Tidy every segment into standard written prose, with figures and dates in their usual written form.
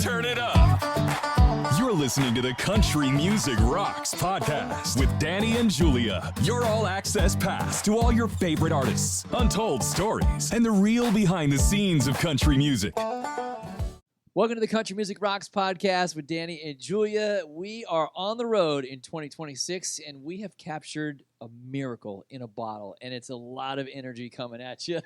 turn it up. You're listening to the Country Music Rocks podcast with Danny and Julia. Your all-access pass to all your favorite artists, untold stories, and the real behind-the-scenes of country music. Welcome to the Country Music Rocks podcast with Danny and Julia. We are on the road in 2026, and we have captured a miracle in a bottle, and it's a lot of energy coming at you.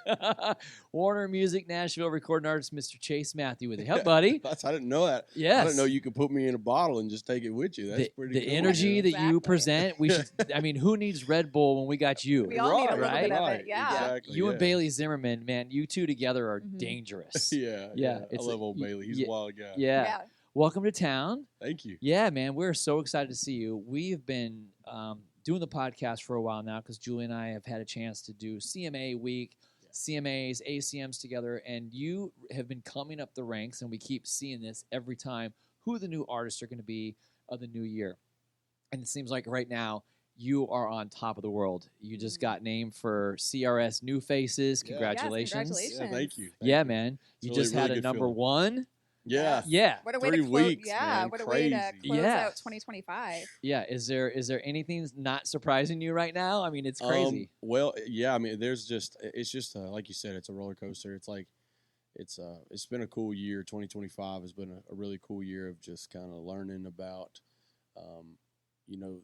Warner Music Nashville recording artist Mr. Chase Matthew with you. Hey, buddy. I didn't know that. Yes. I didn't know you could put me in a bottle and just take it with you. That's pretty the cool. energy that you Exactly. present, we should. I mean, who needs Red Bull when we got you? We all need a little right? bit of it, yeah. Exactly, You yeah. and Bailey Zimmerman, man, you two together are Mhm. dangerous. Yeah. Yeah, I it's love old Bailey. He's a wild guy. Yeah. Welcome to town. Thank you. Yeah, man, we're so excited to see you. We've been doing the podcast for a while now because Julie and I have had a chance to do CMA week, CMAs, ACMs together, and you have been coming up the ranks, and we keep seeing this every time, who the new artists are going to be of the new year. And it seems like right now you are on top of the world. You just got named for CRS New Faces. Yeah. Congratulations. Yes, congratulations. Yeah, thank you. Yeah, Thank you. man. You It's just really, had really a good number feeling. one. Yeah. Yeah. What a way 3 to close, weeks, man. what a way to Crazy. close Yeah. out 2025. Yeah, is there anything not surprising you right now? I mean, it's crazy. Well, yeah. I mean, it's just like you said, it's a roller coaster. It's like it's been a cool year. 2025 has been a really cool year of just kind of learning about,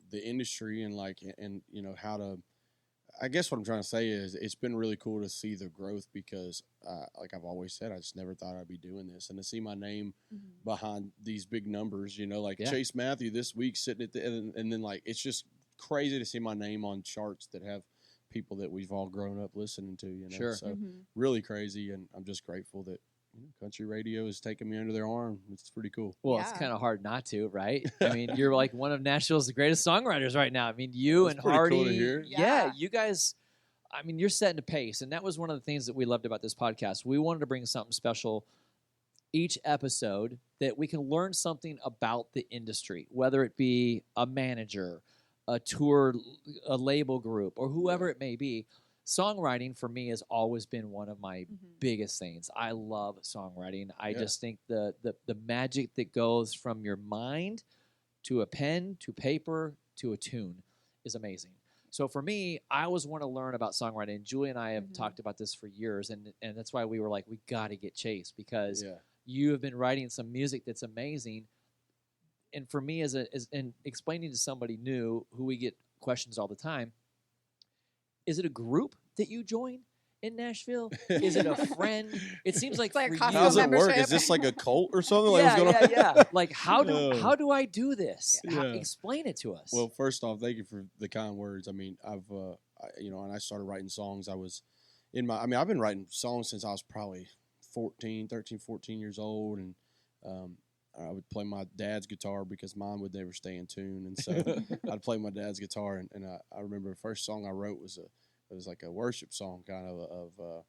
the industry and how to. I guess what I'm trying to say is it's been really cool to see the growth because, like I've always said, I just never thought I'd be doing this. And to see my name behind these big numbers, Yeah. Chase Matthew this week sitting at the end, and then it's just crazy to see my name on charts that have people that we've all grown up listening to, Sure. So really crazy, and I'm just grateful that country radio is taking me under their arm. It's pretty cool. Well, it's Yeah. kind of hard not to, right? I mean, you're like one of Nashville's greatest songwriters right now. I mean, you That's and pretty Hardy. cool to hear. Yeah, Yeah. you guys, I mean, you're setting a pace. And that was one of the things that we loved about this podcast. We wanted to bring something special each episode that we can learn something about the industry, whether it be a manager, a tour, a label group, or whoever it may be. Songwriting for me has always been one of my biggest things. I love songwriting. I Yeah. just think the magic that goes from your mind to a pen to paper to a tune is amazing. So for me, I always want to learn about songwriting. Julie and I have talked about this for years, and that's why we were like, we got to get Chase because Yeah. you have been writing some music that's amazing. And for me, as explaining to somebody new who we get questions all the time, is it a group that you join in Nashville? Is it a friend? It seems like It's like for a Costco you, How's it work? membership. Is this like a cult or something? yeah, What's going on? yeah. Like how Oh. do I do this? Yeah. Explain it to us. Well, first off, thank you for the kind words. I mean, when I started writing songs, I've been writing songs since I was probably 13, 14 years old. And, I would play my dad's guitar because mine would never stay in tune. And so I'd play my dad's guitar. And I remember the first song I wrote was like a worship song kind of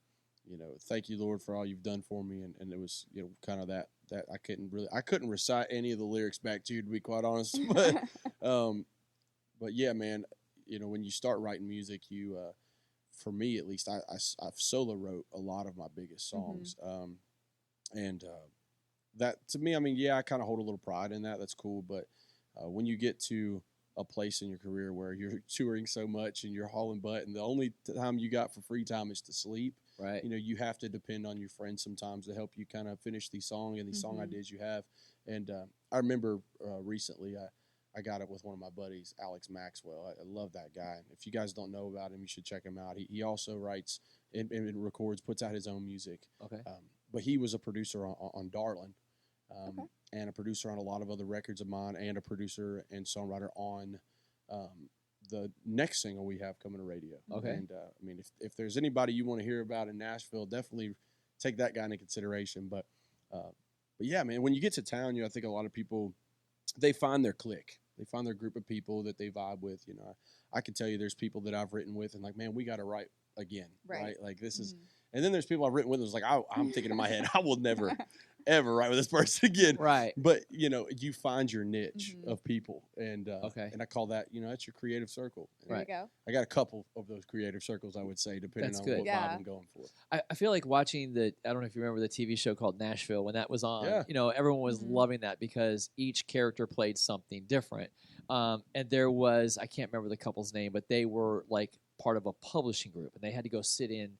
thank you, Lord, for all you've done for me. And it was, kind of that I couldn't recite any of the lyrics back to you, to be quite honest. But yeah, man, when you start writing music, for me at least, I've solo wrote a lot of my biggest songs. That to me, I mean, yeah, I kind of hold a little pride in that. That's cool. But when you get to a place in your career where you're touring so much and you're hauling butt, and the only time you got for free time is to sleep, right. you have to depend on your friends sometimes to help you kind of finish these songs and these song ideas you have. And I remember recently I got it with one of my buddies, Alex Maxwell. I love that guy. If you guys don't know about him, you should check him out. He also writes and records, puts out his own music. Okay. But he was a producer on Darlin. And a producer on a lot of other records of mine, and a producer and songwriter on the next single we have coming to radio. Okay. And I mean, if there's anybody you want to hear about in Nashville, definitely take that guy into consideration. But yeah, man, when you get to town, I think a lot of people, they find their clique. They find their group of people that they vibe with. I can tell you there's people that I've written with and like, man, we got to write again. Right. Like this is, and then there's people I've written with. It's like, I'm thinking in my head, I will never ever write with this person again. Right. But, you find your niche of people. And and I call that, that's your creative circle. There Right. you go. I got a couple of those creative circles, I would say, depending That's on good. what vibe I'm going for. I feel like watching I don't know if you remember the TV show called Nashville when that was on. Yeah. Everyone was loving that because each character played something different. And there was, I can't remember the couple's name, but they were like part of a publishing group and they had to go sit in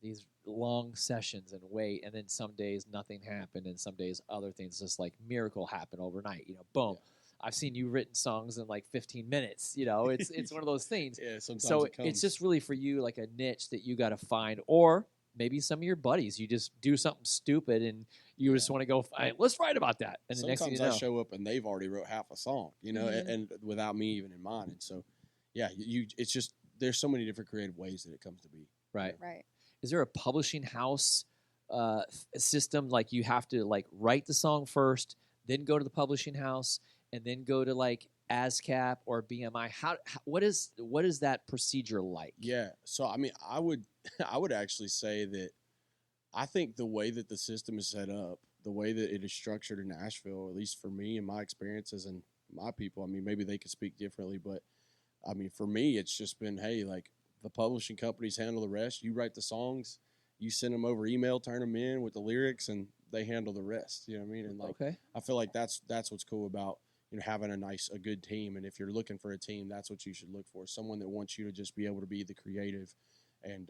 these long sessions and wait. And then some days nothing happened. And some days other things just like miracle happen overnight, boom. Yeah. I've seen you written songs in like 15 minutes, it's one of those things. Yeah, sometimes so it's just really for you like a niche that you got to find, or maybe some of your buddies, you just do something stupid and you just want to go, let's write about that. And the next thing you know, I show up and they've already wrote half a song, and without me even in mind. And so, yeah, it's just, there's so many different creative ways that it comes to be. Right. Right. Is there a publishing house system? Like you have to like write the song first, then go to the publishing house, and then go to like ASCAP or BMI. What is that procedure like? Yeah. So I mean, I would actually say that I think the way that the system is set up, the way that it is structured in Nashville, at least for me and my experiences and my people, I mean, maybe they could speak differently, but I mean, for me, it's just been, hey, like the publishing companies handle the rest. You write the songs, you send them over email, turn them in with the lyrics, and they handle the rest. You know what I mean? And like, I feel like that's what's cool about having a good team. And if you're looking for a team, that's what you should look for. Someone that wants you to just be able to be the creative, and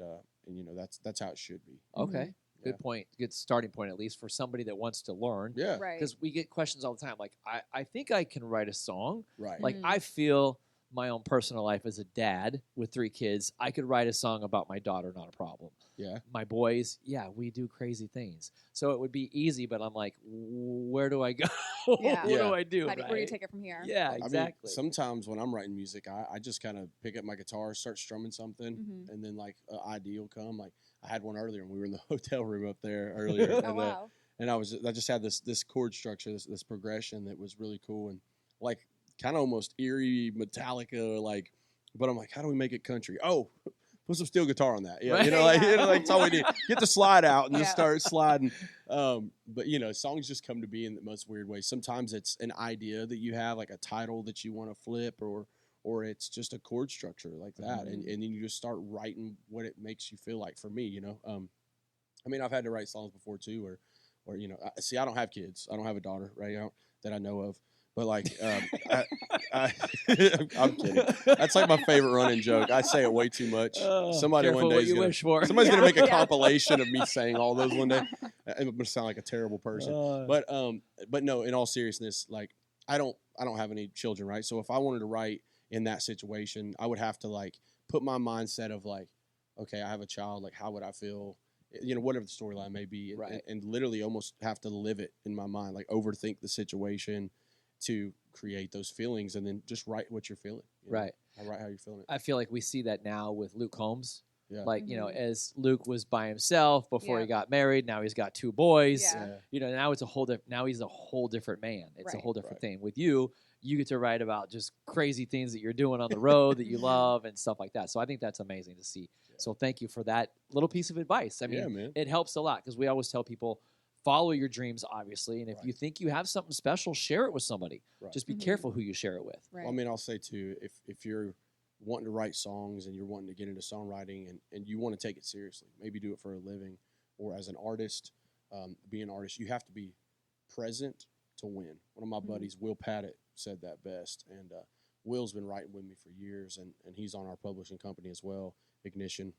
that's how it should be. Okay. Good point. Good starting point, at least for somebody that wants to learn. Yeah. Right. Because we get questions all the time. Like, I think I can write a song. Right. Like, I feel my own personal life as a dad with 3 kids, I could write a song about my daughter, not a problem. Yeah. My boys, we do crazy things. So it would be easy, but I'm like, where do I go? Yeah. What do I do? Where do you take it from here? Yeah, exactly. I mean, sometimes when I'm writing music, I just kind of pick up my guitar, start strumming something, and then like an idea will come. Like I had one earlier, and we were in the hotel room up there earlier. Oh, wow. And I just had this chord structure, this progression that was really cool and like kind of almost eerie Metallica, like. But I'm like, how do we make it country? Oh, put some steel guitar on that. Yeah, right. Like that's all we need. Get the slide out and just start sliding. But songs just come to be in the most weird ways. Sometimes it's an idea that you have, like a title that you want to flip, or it's just a chord structure like that, and then you just start writing what it makes you feel like. For me, I mean, I've had to write songs before too, or see, I don't have kids. I don't have a daughter right now that I know of. But like, I'm kidding. That's like my favorite running joke. I say it way too much. Somebody one day somebody's gonna make a compilation of me saying all those one day. I'm gonna sound like a terrible person. But no, in all seriousness, like I don't have any children, right? So if I wanted to write in that situation, I would have to like put my mindset of like, okay, I have a child. Like, how would I feel? Whatever the storyline may be, and literally almost have to live it in my mind, like overthink the situation to create those feelings, and then just write what you're feeling. Right. I write how you're feeling it. I feel like we see that now with Luke Combs. Yeah. Like, as Luke was by himself before he got married, now he's got 2 boys. Yeah. Now it's now he's a whole different man. It's a whole different Right. thing. With you get to write about just crazy things that you're doing on the road that you love and stuff like that. So I think that's amazing to see. Yeah. So thank you for that little piece of advice. I mean, it helps a lot because we always tell people, follow your dreams, obviously, and if you think you have something special, share it with somebody. Right. Just be careful who you share it with. Right. Well, I mean, I'll say too, if you're wanting to write songs and you're wanting to get into songwriting and you want to take it seriously, maybe do it for a living, or as an artist, be an artist, you have to be present to win. One of my buddies, Will Paddock, said that best, and Will's been writing with me for years, and he's on our publishing company as well, Ignition.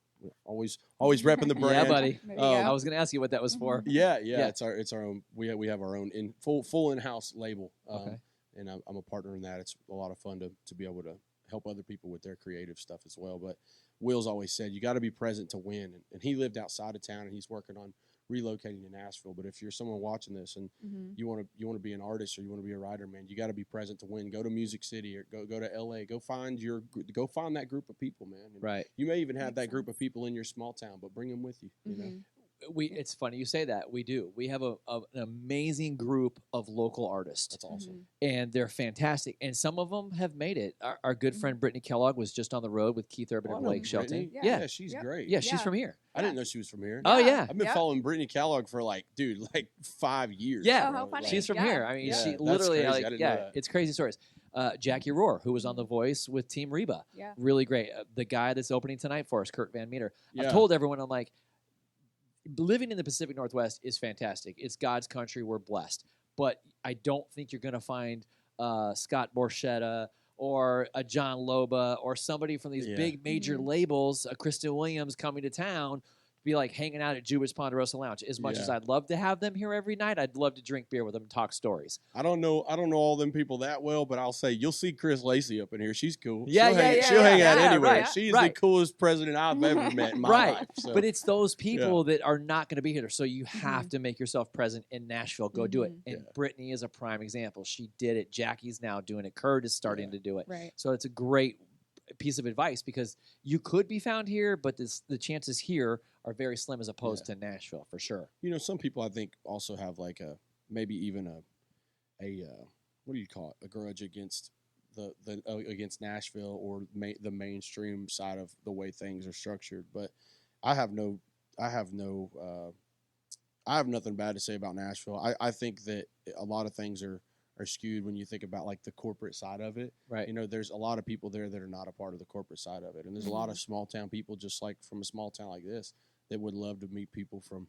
Always repping the brand. Yeah, buddy. I I was going to ask you what that was for. Yeah. It's our own. We have our own full in-house label. Okay. And I'm a partner in that. It's a lot of fun to be able to help other people with their creative stuff as well. But Will's always said you got to be present to win. And he lived outside of town, and he's working on relocating to Nashville. But if you're someone watching this and you want to be an artist or you want to be a writer, man, you got to be present to win. Go to Music City or go to LA. Go find that group of people, man. And right. You may even have that group of people in your small town, but bring them with you. You know. It's funny you say that. We do. We have an amazing group of local artists. That's awesome. And they're fantastic. And some of them have made it. Our good friend Brittany Kellogg was just on the road with Keith Urban and Blake Shelton. Yeah, she's great. Yeah, she's from here. I didn't know she was from here. Oh, yeah. I've been following Brittany Kellogg for like 5 years. Yeah. Oh, how funny. She's from here. I mean, she that's literally, crazy. I didn't know that. it's crazy stories. Jackie Rohr, who was on The Voice with Team Reba. Yeah. Really great. The guy that's opening tonight for us, Kurt Van Meter. Yeah. I've told everyone, I'm like, living in the Pacific Northwest is fantastic. It's God's country. We're blessed. But I don't think you're going to find Scott Borchetta or a John Loba or somebody from these big major labels, a Kristen Williams coming to town, be like hanging out at Jewish Ponderosa Lounge. As much as I'd love to have them here every night, I'd love to drink beer with them and talk stories. I don't know all them people that well, but I'll say you'll see Chris Lacey up in here. She's cool. Yeah, she'll hang out anywhere. Right, She's the coolest president I've ever met in my life. So. But it's those people that are not going to be here. So you have to make yourself present in Nashville. Go do it. And Brittany is a prime example. She did it. Jackie's now doing it. Kurt is starting to do it. Right. So it's a great piece of advice because you could be found here, but the chances here are very slim as opposed to Nashville for sure. You know, some people I think also have like maybe even a what do you call it? A grudge against against Nashville or the mainstream side of the way things are structured. But I have nothing bad to say about Nashville. I think that a lot of things are skewed when you think about like the corporate side of it. Right. You know, there's a lot of people there that are not a part of the corporate side of it. And there's a lot of small town people just like from a small town like this that would love to meet people from,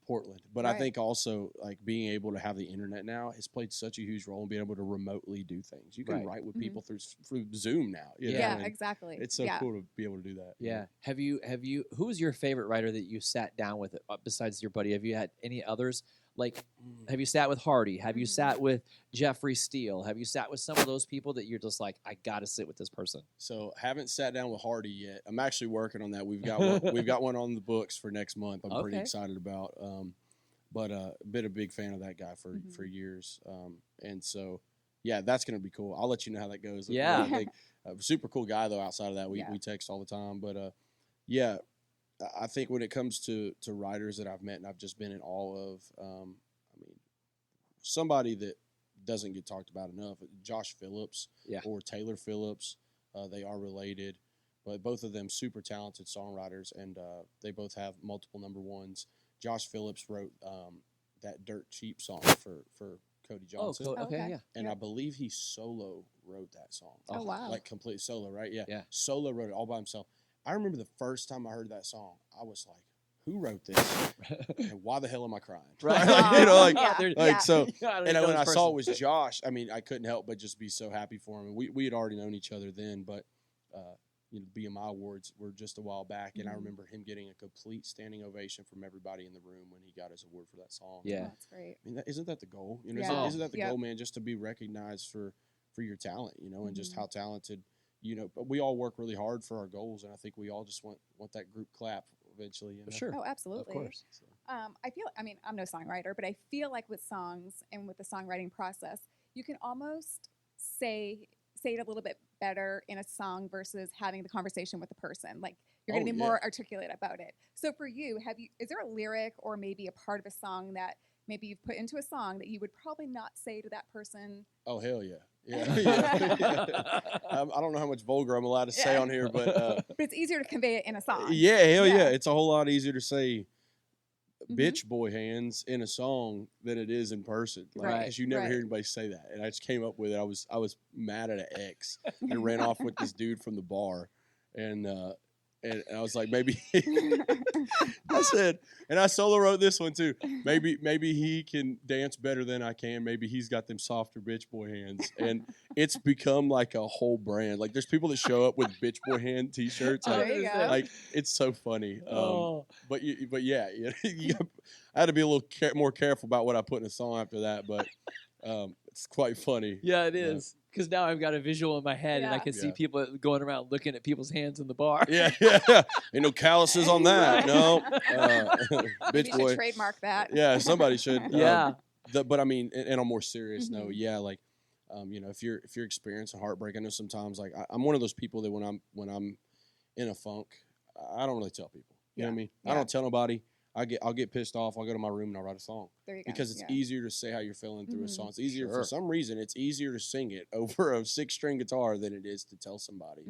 Portland. But I think also like being able to have the internet now has played such a huge role in being able to remotely do things. You can write with people through Zoom now. You know? Exactly. It's so cool to be able to do that. Yeah. Have you, who's your favorite writer that you sat down with besides your buddy? Have you had any others? Like, have you sat with Hardy? Have you sat with Jeffrey Steele? Have you sat with some of those people that you're just like, I got to sit with this person? So haven't sat down with Hardy yet. I'm actually working on that. We've got one on the books for next month. I'm pretty excited about. But been a big fan of that guy for years. And so, yeah, that's going to be cool. I'll let you know how that goes. Yeah. Super cool guy, though, outside of that. We text all the time. But, yeah, I think when it comes to writers that I've met and I've just been in awe of, somebody that doesn't get talked about enough, Josh Phillips or Taylor Phillips, they are related, but both of them super talented songwriters, and they both have multiple number ones. Josh Phillips wrote that Dirt Cheap song for Cody Johnson. Oh, okay, yeah. And I believe he solo wrote that song. Oh, wow. Like complete solo, right? Yeah. Solo wrote it all by himself. I remember the first time I heard that song, I was like, who wrote this? And why the hell am I crying? Right. So, and when I saw it was Josh, I mean, I couldn't help but just be so happy for him. And we had already known each other then, but, BMI Awards were just a while back. And I remember him getting a complete standing ovation from everybody in the room when he got his award for that song. Yeah. Oh, that's great. I mean, isn't that the goal? You know, isn't that the goal, man? Just to be recognized for your talent, and just how talented, but we all work really hard for our goals. And I think we all just want that group clap eventually. Sure. Oh, absolutely. Of course. So. I'm no songwriter, but I feel like with songs and with the songwriting process, you can almost say it a little bit better in a song versus having the conversation with the person. Like you're going to be more articulate about it. So for you, is there a lyric or maybe a part of a song that maybe you've put into a song that you would probably not say to that person? Oh, hell yeah. Yeah. I don't know how much vulgar I'm allowed to say on here, but but it's easier to convey it in a song. Yeah, hell yeah. It's a whole lot easier to say bitch boy hands in a song than it is in person. Because you never hear anybody say that. And I just came up with it. I was mad at an ex and ran off with this dude from the bar. And I was like, maybe I said, and I solo wrote this one too. Maybe he can dance better than I can. Maybe he's got them softer bitch boy hands. And it's become like a whole brand. Like there's people that show up with bitch boy hand T-shirts. Like it's so funny. But yeah, I had to be a little more careful about what I put in a song after that. But it's quite funny. Yeah, it is. Because now I've got a visual in my head, and I can see people going around looking at people's hands in the bar. Yeah. Ain't no calluses on that. No. Bitch boy. Should trademark that. Yeah, somebody should. Yeah. But I mean, and on a more serious note, like, if you're experiencing heartbreak, I know sometimes like I'm one of those people that when I'm in a funk, I don't really tell people. You know what I mean? I don't tell nobody. I'll get pissed off. I'll go to my room and I'll write a song There you go. because it's easier to say how you're feeling through a song. It's easier Sure. for some reason. It's easier to sing it over a 6-string guitar than it is to tell somebody.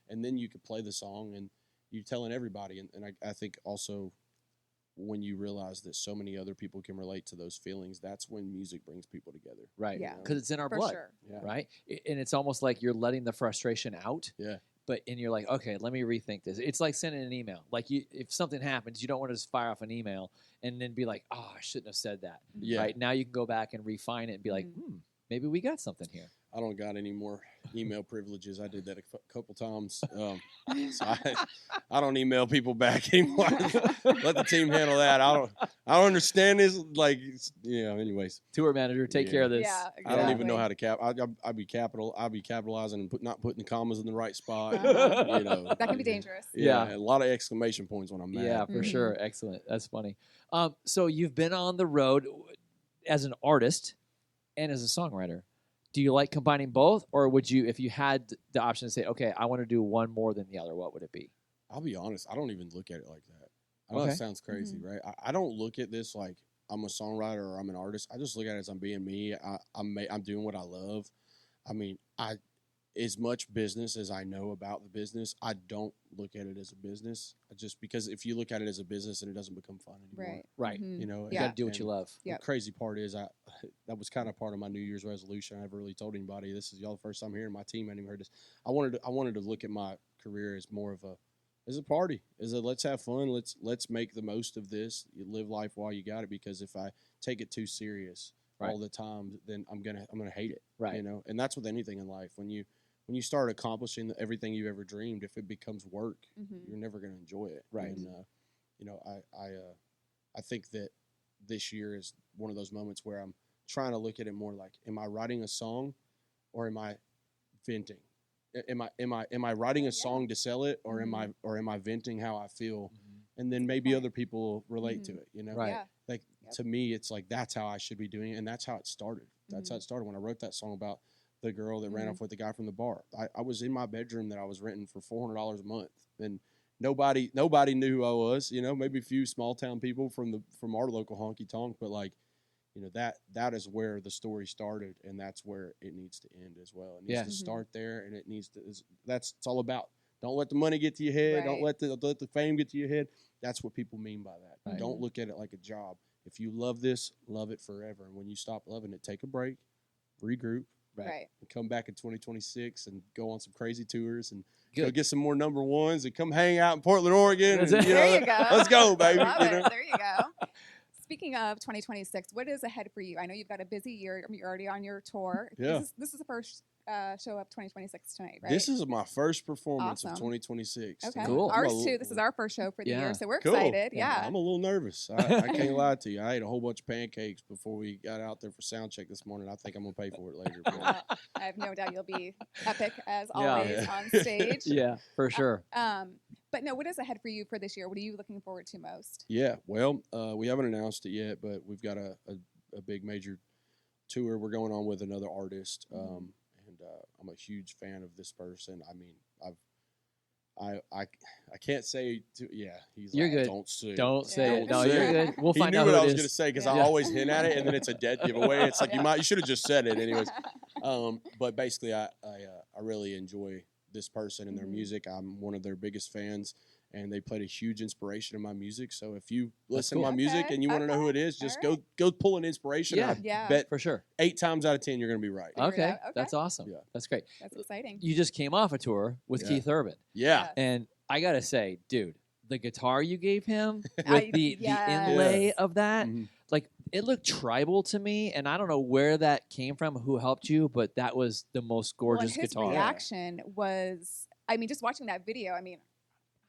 And then you could play the song and you're telling everybody. And I think also when you realize that so many other people can relate to those feelings, that's when music brings people together. Right. Yeah. Because it's in our For blood. sure. Yeah. Right. And it's almost like you're letting the frustration out. Yeah. And you're like, okay, let me rethink this. It's like sending an email. Like if something happens, you don't want to just fire off an email and then be like, oh, I shouldn't have said that. Yeah. Right. Now you can go back and refine it and be like, maybe we got something here. I don't got any more email privileges. I did that a couple times. So I don't email people back anymore. Let the team handle that. I don't understand this. Like, anyways. Tour manager, take care of this. Yeah, exactly. I don't even know how to I'd be capitalizing and not putting the commas in the right spot. That can be dangerous. Yeah, a lot of exclamation points when I'm mad. Yeah, for sure. Excellent. That's funny. So you've been on the road as an artist and as a songwriter. Do you like combining both, or would you, if you had the option to say, okay, I want to do one more than the other, what would it be? I'll be honest. I don't even look at it like that. I know that sounds crazy, right? I don't look at this like I'm a songwriter or I'm an artist. I just look at it as I'm being me. I'm doing what I love. I mean, as much business as I know about the business, I don't look at it as a business. Just because if you look at it as a business, then it doesn't become fun anymore. Right. You know, You got to do what you love. The crazy part is that was kind of part of my New Year's resolution. I never really told anybody. This is y'all the first time hearing. My team hadn't even heard this. I wanted to look at my career as more of as a party. Let's have fun. Let's make the most of this. You live life while you got it. Because if I take it too serious all the time, then I'm gonna hate it. Right. You know, and that's with anything in life. When you start accomplishing everything you ever dreamed, if it becomes work, you're never going to enjoy it. Right. And, I think that this year is one of those moments where I'm trying to look at it more like, am I writing a song or am I venting? Am I writing a song to sell it or am I venting how I feel? And then maybe other people relate to it, Right. Yeah. Like to me, it's like, that's how I should be doing it. And that's how it started. That's how it started when I wrote that song about the girl that ran off with the guy from the bar. I was in my bedroom that I was renting for $400 a month, and nobody knew who I was. Maybe a few small town people from our local honky tonk, but that is where the story started, and that's where it needs to end as well. It needs to start there, and it needs to. It's all about. Don't let the money get to your head. Don't let the fame get to your head. That's what people mean by that. Right. Don't look at it like a job. If you love this, love it forever. And when you stop loving it, take a break, regroup. Right. And come back in 2026 and go on some crazy tours and go get some more number ones and come hang out in Portland, Oregon. And, there you go. Let's go, baby. There you go. Speaking of 2026, what is ahead for you? I know you've got a busy year. You're already on your tour. Yeah. This is the first show of 2026 tonight, right? This is my first performance of 2026. Okay. Cool. Ours too. This is our first show for the year, so we're Cool. excited. Yeah. I'm a little nervous. I can't lie to you. I ate a whole bunch of pancakes before we got out there for sound check this morning. I think I'm going to pay for it later. I have no doubt you'll be epic as always on stage. Yeah, for sure. But no, what is ahead for you for this year? What are you looking forward to most? Yeah, well, we haven't announced it yet, but we've got a big major tour we're going on with another artist. And I'm a huge fan of this person. I mean, I can't say he's you're like, good. Don't say it. No, say you're it. good. We'll He find knew out what who I it was is. going to say because I always hint at it and then it's a dead giveaway. It's like you should have just said it anyways. But basically I really enjoy this person and their music. I'm one of their biggest fans. And they played a huge inspiration in my music. So if you listen to my music and you want to know who it is, just go pull an inspiration. Yeah, bet for sure. 8 times out of 10 you're going to be right. Okay, that's awesome. Yeah. That's great. That's exciting. You just came off a tour with Keith Urban. Yeah. And I got to say, dude, the guitar you gave him with the inlay of that, like it looked tribal to me. And I don't know where that came from, who helped you, but that was the most gorgeous his guitar. reaction was, I mean, just watching that video, I mean,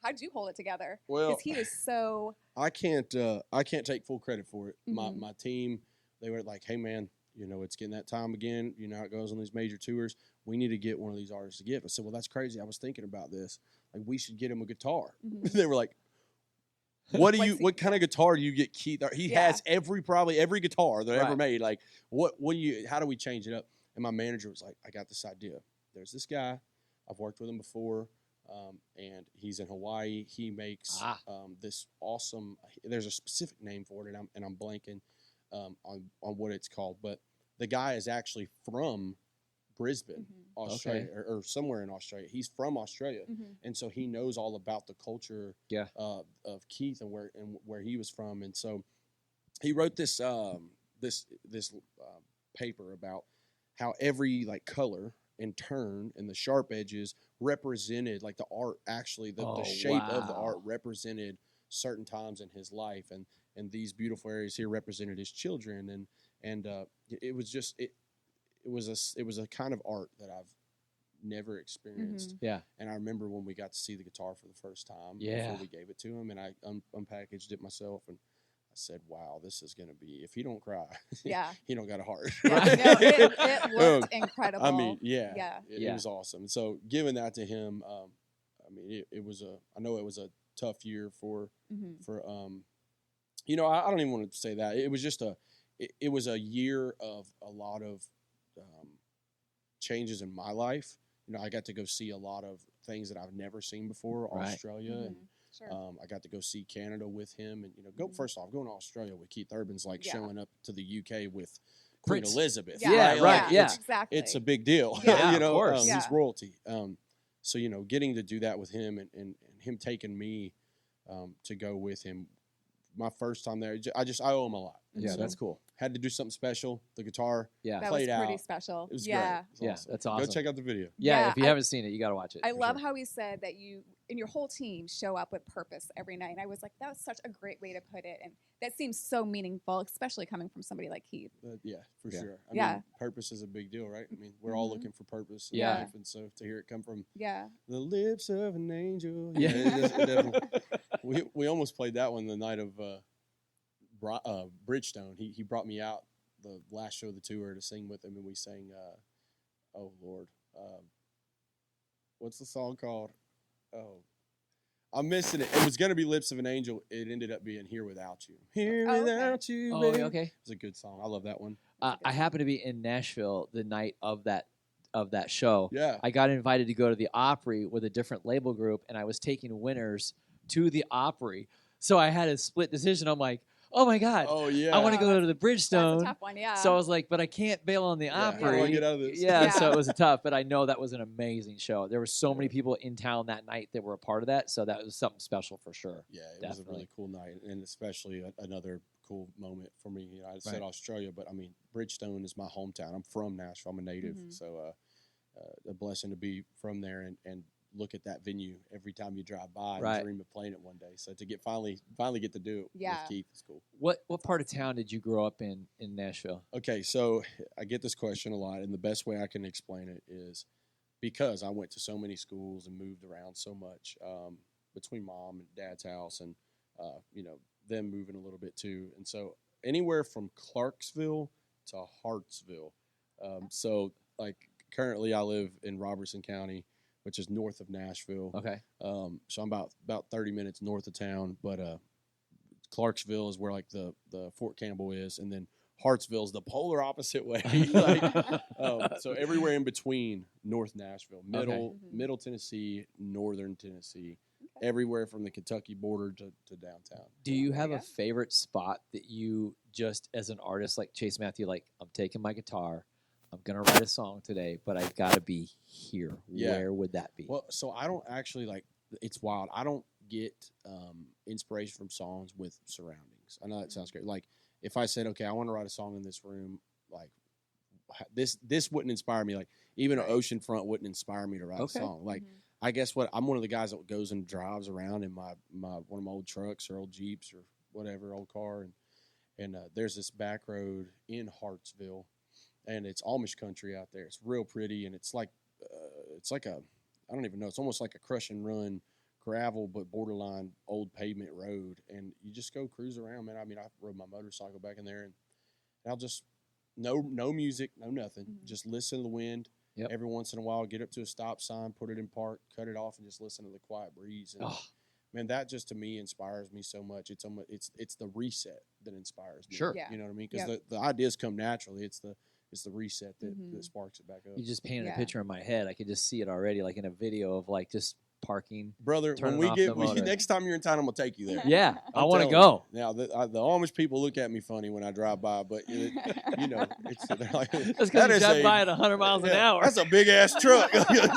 how did you hold it together? Well, because he was so. I can't take full credit for it. My team, they were like, "Hey man, it's getting that time again. You know how it goes on these major tours. We need to get one of these artists to give." I said, "Well, that's crazy. I was thinking about this. Like, we should get him a guitar." They were like, "What kind of guitar do you get Keith? He has probably every guitar that ever made. Like, how do we change it up?" And my manager was like, "I got this idea. There's this guy. I've worked with him before. and he's in Hawaii. He makes this awesome. There's a specific name for it, and I'm blanking on what it's called. But the guy is actually from Brisbane, Australia, or somewhere in Australia. He's from Australia, and so he knows all about the culture of Keith and where he was from. And so he wrote this paper about how every like color and turn and the sharp edges represented like the art, actually the shape of the art represented certain times in his life, and these beautiful areas here represented his children, and it was just it was a kind of art that I've never experienced. Yeah. And I remember when we got to see the guitar for the first time before we gave it to him, and I unpackaged it myself, and I said, wow, this is going to be, if he don't cry, he don't got a heart. Yeah, no, it looked incredible. I mean, it was awesome. So giving that to him, I mean, I know it was a tough year for you know, I don't even want to say that. It was just it was a year of a lot of changes in my life. You know, I got to go see a lot of things that I've never seen before, Australia, and I got to go see Canada with him, and you know, first off, going to Australia with Keith Urban's like showing up to the UK with Queen Elizabeth. Exactly. It's a big deal. Yeah, you know, of course. He's royalty. So you know, getting to do that with him and him taking me to go with him. My first time there, I owe him a lot. Yeah, so that's cool. Had to do something special. The guitar that played was pretty out. special. It was great. It was awesome. That's awesome. Go check out the video. Yeah, if you haven't seen it, you got to watch it. I love how he said that you and your whole team show up with purpose every night. And I was like, that was such a great way to put it. And that seems so meaningful, especially coming from somebody like Keith. Yeah, for sure. I mean, purpose is a big deal, right? I mean, we're all looking for purpose in life. And so to hear it come from the lips of an angel. We almost played that one the night of Bridgestone. He brought me out the last show of the tour to sing with him, and we sang oh Lord, what's the song called? Oh, I'm missing it. It was gonna be Lips of an Angel. It ended up being Here Without You. Here Without You, baby. Okay. It's a good song. I love that one. I happened to be in Nashville the night of that show. Yeah. I got invited to go to the Opry with a different label group, and I was taking winners to the Opry. So I had a split decision. I'm like, oh my God. Oh yeah. I want to go to the Bridgestone. That's a tough one, So I was like, but I can't bail on the Opry. How do I get out of this? So it was tough, but I know that was an amazing show. There were so many people in town that night that were a part of that, so that was something special for sure. Yeah, it was a really cool night, and especially another cool moment for me. You know, I said Australia, but I mean, Bridgestone is my hometown. I'm from Nashville. I'm a native, so a blessing to be from there and look at that venue every time you drive by and dream of playing it one day. So to get finally get to do it with Keith is cool. What part of town did you grow up in Nashville? Okay, so I get this question a lot, and the best way I can explain it is because I went to so many schools and moved around so much between mom and dad's house, and you know, them moving a little bit too. And so anywhere from Clarksville to Hartsville. So like currently I live in Robertson County, which is north of Nashville. Okay. So I'm about 30 minutes north of town, but Clarksville is where like the Fort Campbell is, and then Hartsville is the polar opposite way. So everywhere in between North Nashville, middle Tennessee, northern Tennessee, everywhere from the Kentucky border to downtown. Do you have a favorite spot that you just, as an artist like Chase Matthew, like, I'm taking my guitar, I'm going to write a song today, but I got to be here. Yeah. Where would that be? Well, so I don't actually, like, it's wild. I don't get inspiration from songs with surroundings. I know that sounds great. Like, if I said, okay, I want to write a song in this room, like, this wouldn't inspire me. Like, even an ocean front wouldn't inspire me to write a song. Like, I guess I'm one of the guys that goes and drives around in my one of my old trucks or old Jeeps or whatever, old car, and there's this back road in Hartsville, and it's Amish country out there. It's real pretty, and it's like I don't even know. It's almost like a crush and run gravel, but borderline old pavement road. And you just go cruise around, man. I mean, I rode my motorcycle back in there, and I'll just no music, no nothing. Just listen to the wind. Yep. Every once in a while, get up to a stop sign, put it in park, cut it off, and just listen to the quiet breeze. And man, that just to me inspires me so much. It's the reset that inspires me. Sure, you know what I mean? Because the ideas come naturally. It's the reset that sparks it back up. You just painted a picture in my head. I could just see it already, like in a video of like just parking. Brother, Turning when off the we motor. next time you're in town, I'm gonna take you there. Yeah, I I'm want to telling go. you. Now, the Amish people look at me funny when I drive by, but you know, they're like, That's "That because you is drive by at 100 miles an hour. That's a big ass truck."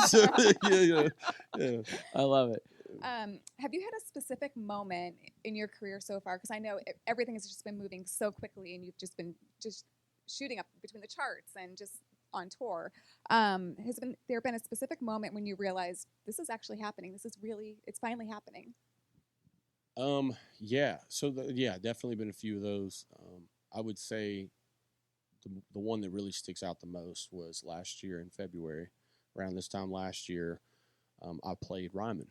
So, yeah. I love it. Have you had a specific moment in your career so far? Because I know everything has just been moving so quickly, and you've just been shooting up between the charts and just on tour. There been a specific moment when you realized this is actually happening? It's finally happening. Yeah. So definitely been a few of those. I would say the one that really sticks out the most was last year in February, around this time last year. I played Ryman,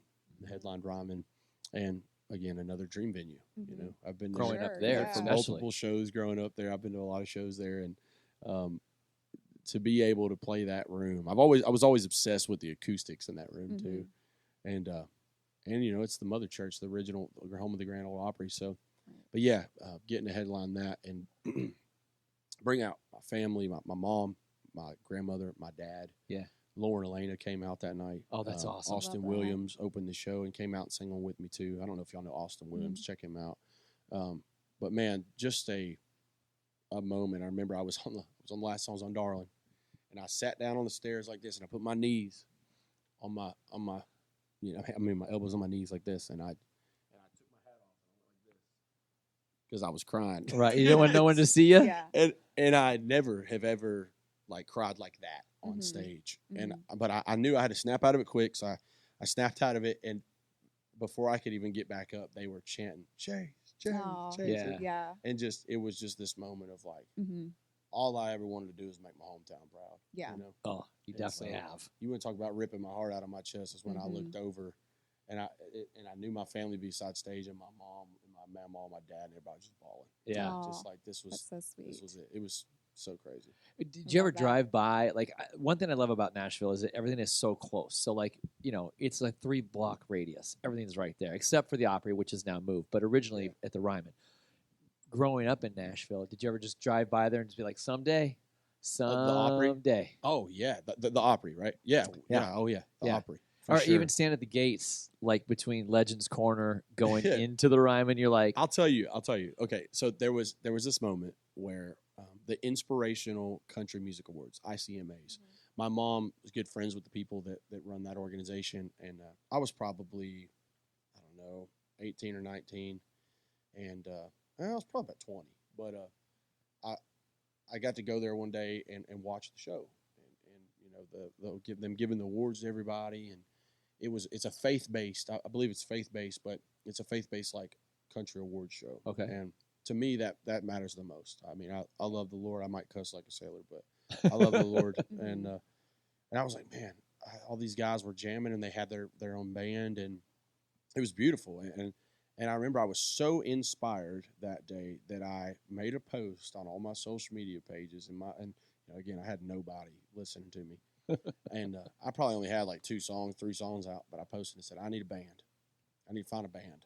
headlined Ryman, and again another dream venue. Mm-hmm. You know, I've been Growing there up there, yeah. for especially. multiple shows growing up there. I've been to a lot of shows there, and to be able to play that room, I was always obsessed with the acoustics in that room too, and you know, it's the mother church, the original home of the Grand Ole Opry. So, but yeah, getting to headline that and bring out my family, my mom, my grandmother, my dad. Yeah. Lauren Alaina came out that night. Oh, that's awesome. Austin Love that. Williams opened the show and came out and sang on with me too. I don't know if y'all know Austin Williams. Check him out. But man, just a moment. I remember I was on the last songs on Darlin, and I sat down on the stairs like this, and I put my knees on my my elbows on my knees like this, and I took my hat off and I went like this because I was crying. Right. You don't want no one to see you? Yeah. And I never have ever like cried like that on stage. But I knew I had to snap out of it quick, so I snapped out of it, and before I could even get back up, they were chanting Chase, Chase, Aw. Chase. Yeah. And it was just this moment of like, all I ever wanted to do was make my hometown proud. Yeah. You know? Oh, you definitely so, have. You want to talk about ripping my heart out of my chest is when I looked over, and I knew my family beside stage, and my mom, and my mom, my dad, and everybody was just bawling. Yeah. Aw, Just like this was that's so sweet. This was it. It was so crazy. Did you ever love that. drive by? Like, one thing I love about Nashville is that everything is so close. So, like, you know, it's a 3-block radius. Everything's right there, except for the Opry, which is now moved. But originally at the Ryman. Growing up in Nashville, did you ever just drive by there and just be like, someday? Opry? Someday. Oh yeah, the Opry, right? Yeah. Oh yeah, the Yeah. Opry. For Or sure. even stand at the gates, like between Legends Corner going into the Ryman. You're like, I'll tell you. Okay, so there was this moment where the Inspirational Country Music Awards, ICMAs. My mom was good friends with the people that run that organization, and I was probably, I don't know, 18 or 19, and I was probably about 20. But I got to go there one day and watch the show, and you know they'll give them giving the awards to everybody, and it's a faith-based. I believe it's faith-based, but it's a faith-based like country awards show. Okay. And to me, that matters the most. I mean, I love the Lord. I might cuss like a sailor, but I love the Lord. And I was like, man, all these guys were jamming, and they had their own band, and it was beautiful. And I remember I was so inspired that day that I made a post on all my social media pages, and you know, again, I had nobody listening to me. And I probably only had like 3 songs out, but I posted and said, I need a band. I need to find a band.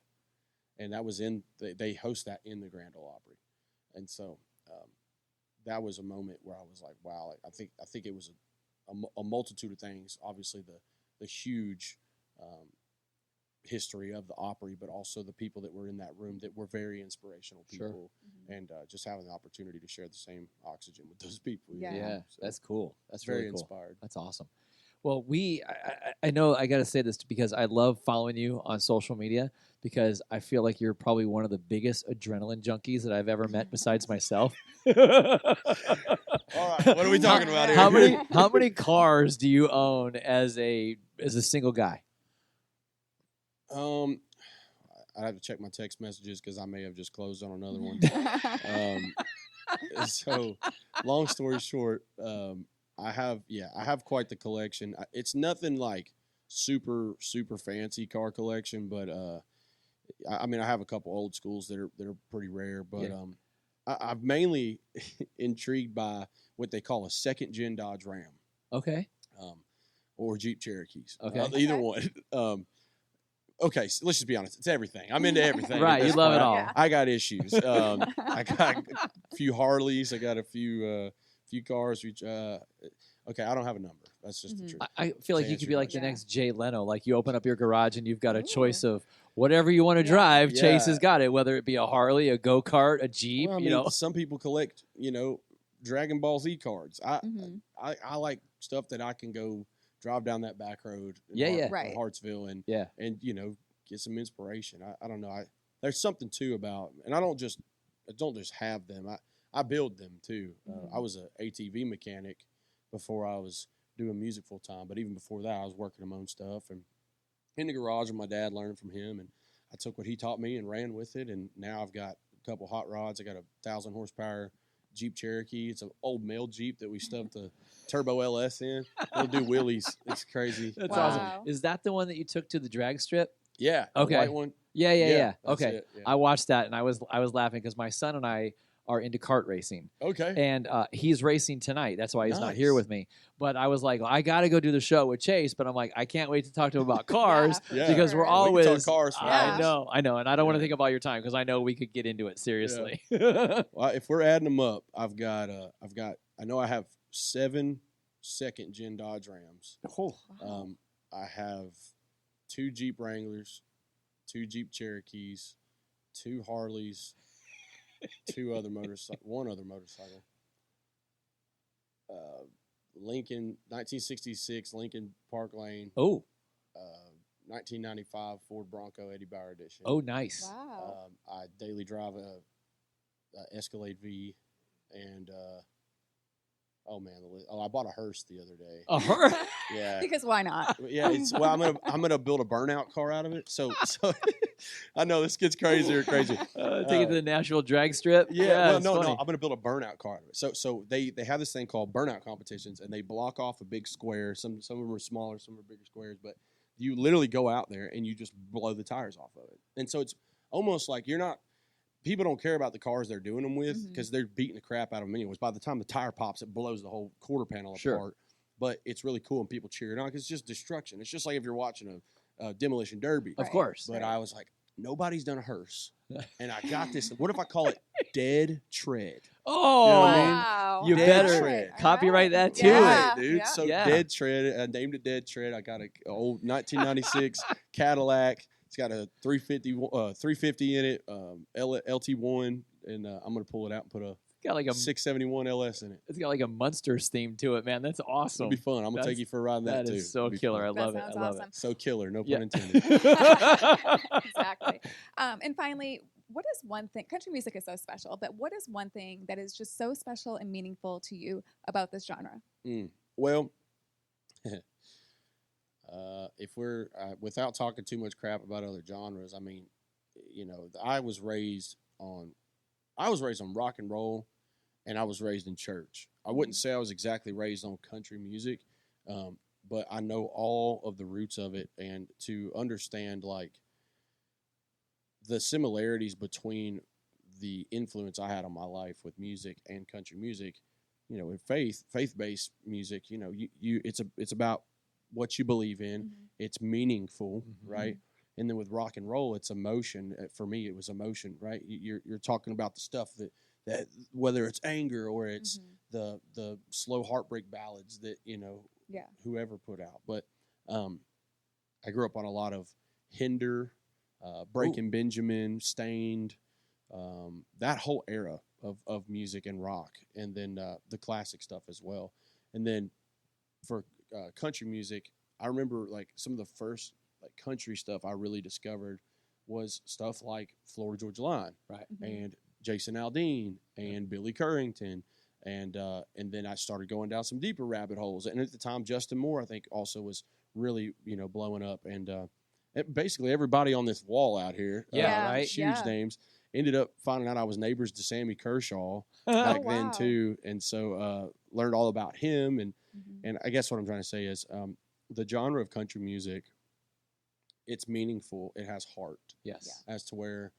And that was they host that in the Grand Ole Opry. And so that was a moment where I was like, wow, I think it was a multitude of things. Obviously the huge history of the Opry, but also the people that were in that room that were very inspirational people. Sure. And just having the opportunity to share the same oxygen with those people. Yeah. yeah, So that's cool. That's very really cool. inspired. That's awesome. Well, I know I got to say this because I love following you on social media because I feel like you're probably one of the biggest adrenaline junkies that I've ever met besides myself. All right, what are we talking about here? How many cars do you own as a single guy? I'd have to check my text messages because I may have just closed on another one. So, long story short, I have quite the collection. It's nothing like super fancy car collection, but I mean I have a couple old schools that are pretty rare. But I'm mainly intrigued by what they call a second gen Dodge Ram. Okay. Or Jeep Cherokees. Okay. Either one. Okay, so let's just be honest. It's everything. I'm into everything. Right, at this you love it point. all. Yeah. I got issues. I got a few Harleys. I got a few few cars. Okay, I don't have a number. That's just the truth. I feel like To you answer could be your like the question. next Jay Leno. Like you open up your garage and you've got a Ooh. choice of whatever you want to Yeah. drive. Yeah. Chase has got it, whether it be a Harley, a go-kart, a Jeep, Well, I you mean, know. some people collect, Dragon Ball Z cards. Mhm. I like stuff that I can go drive down that back road in Yeah. Right. Hartsville and Yeah. get some inspiration. I don't know. There's something too about, and I don't just have them. I build them too. I was a ATV mechanic before I was doing music full time, but even before that, I was working my own stuff and in the garage with my dad, learning from him, and I took what he taught me and ran with it. And now I've got a couple hot rods. I got a 1,000 horsepower Jeep Cherokee. It's an old mail Jeep that we stuffed the turbo LS in. It'll do wheelies. It's crazy. That's Wow. awesome. Is that the one that you took to the drag strip? Yeah. Okay. The white one. Yeah. That's Okay. it, yeah. I watched that and I was laughing because my son and I are into kart racing. Okay. And he's racing tonight. That's why he's not here Nice. with me. But I was like, I got to go do the show with Chase. But I'm like, I can't wait to talk to him about cars Yeah. because we're We can always. talk cars for I hours. know. And I don't want to Yeah. think about your time because I know we could get into it seriously. Well, if we're adding them up, I know I have 7 second-gen Dodge Rams. I have 2 Jeep Wranglers, 2 Jeep Cherokees, 2 Harleys, 1 other motorcycle. Lincoln, 1966 Lincoln Park Lane, Oh, 1995 Ford Bronco Eddie Bauer edition. oh, nice. Wow. I daily drive a Escalade V, and I bought a hearse the other day. A her? Yeah, Because why not? yeah. I'm gonna build a burnout car out of it. So I know this gets crazier and crazier. Take it to the Nashville drag strip. Yeah, it's no. funny. I'm gonna build a burnout car out of it. So they have this thing called burnout competitions, and they block off a big square. Some of them are smaller, some are bigger squares, but you literally go out there and you just blow the tires off of it. And so it's almost like people don't care about the cars they're doing them with because they're beating the crap out of them anyways. By the time the tire pops, it blows the whole quarter panel Sure. apart. But it's really cool and people cheer it on because it's just destruction. It's just like if you're watching a demolition derby. Of course. But I was like, nobody's done a hearse. And I got this. What if I call it Dead Tread? Oh, You know what I mean? Wow. You Dead better Tread. copyright that too. Yeah. Right, dude. Yeah. So Yeah. Dead Tread. I named it Dead Tread. I got an old 1996 Cadillac. It's got a 350 in it, LT1, and I'm gonna pull it out and put a Got like a 671 LS in it. It's got like a Munsters theme to it, man. That's awesome. It'll be fun. I'm gonna That's- take you for a ride in that too. That is so It'll be killer. fun. I love That it. I sounds love awesome. So killer. No Yeah. pun intended. Exactly. And finally, what is one thing? Country music is so special, but what is one thing that is just so special and meaningful to you about this genre? Well, if we're without talking too much crap about other genres, I mean, I was raised on rock and roll, and I was raised in church. I wouldn't say I was exactly raised on country music, but I know all of the roots of it, and to understand like the similarities between the influence I had on my life with music and country music, in faith-based music, it's about what you believe in. It's meaningful, right? And then with rock and roll, it's emotion. For me, it was emotion, right? You're talking about the stuff that whether it's anger or it's the slow heartbreak ballads that whoever put out. But I grew up on a lot of Hinder, Breaking Benjamin, Stained, that whole era of music and rock, and then the classic stuff as well. And then for country music, I remember like some of the first like country stuff I really discovered was stuff like Florida Georgia Line, right, and Jason Aldean and Billy Currington, and then I started going down some deeper rabbit holes. And at the time, Justin Moore, I think, also was really blowing up, and basically everybody on this wall out here, right, huge names. Ended up finding out I was neighbors to Sammy Kershaw back then too, and so learned all about him. And I guess what I'm trying to say is the genre of country music, it's meaningful. It has heart. Yes. As to where,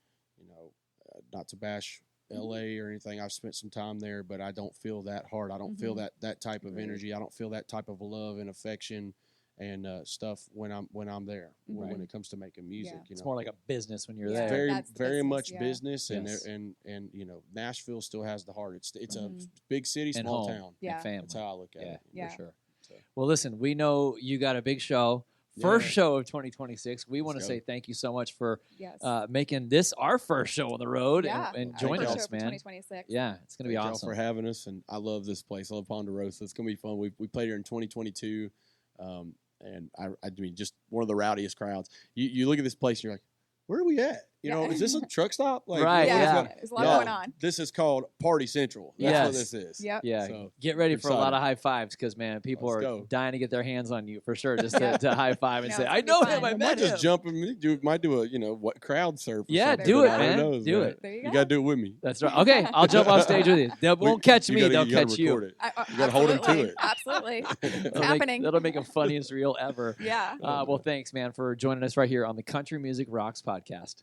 not to bash L.A. or anything. I've spent some time there, but I don't feel that heart. I don't feel that type of energy. I don't feel that type of love and affection and stuff when I'm there. When it comes to making music, Yeah. you It's know, more like a business when you're Yeah. it's there. very That's the very business, much yeah. business, Yes. and you know, Nashville still has the heart. It's a Mhm. big city, And small home. town. Yeah. And family. That's how I look at Yeah, it. Yeah. for sure. So. Well, listen, we know you got a big show. First Yeah. show of 2026. We want to Let's say go. thank you so much for Yes. making this our first show on the road yeah. and Thank joining y'all. us, for man. 2026. Yeah, it's going to be Thank y'all awesome. for having us, and I love this place. I love Ponderosa. It's gonna be fun. We played here in 2022, and I mean, just one of the rowdiest crowds. You look at this place, and you're like, where are we at? You know, is this a truck stop? Like, Right, Yeah. yeah. There's a lot Y'all, going on. This is called Party Central. That's Yes. what this is. Yep. Yeah, So, get ready for a lot excited. of high fives because, man, people Let's are go. dying to get their hands on you for sure, just Yeah. to high five and No, say, it's I gonna be know fun. him, I I met might him. just jump and might do a crowd surf. Or Yeah, something, do but it, who man. knows, Do man. it. There you You go. gotta do it with me. That's right. Okay, I'll jump off stage with you. They won't catch me, they'll catch you. Record it. I You gotta hold 'em to absolutely. it. Absolutely. It's That'll happening. That'll make the funniest reel ever. Yeah. Well, thanks, man, for joining us right here on the Country Music Rocks podcast.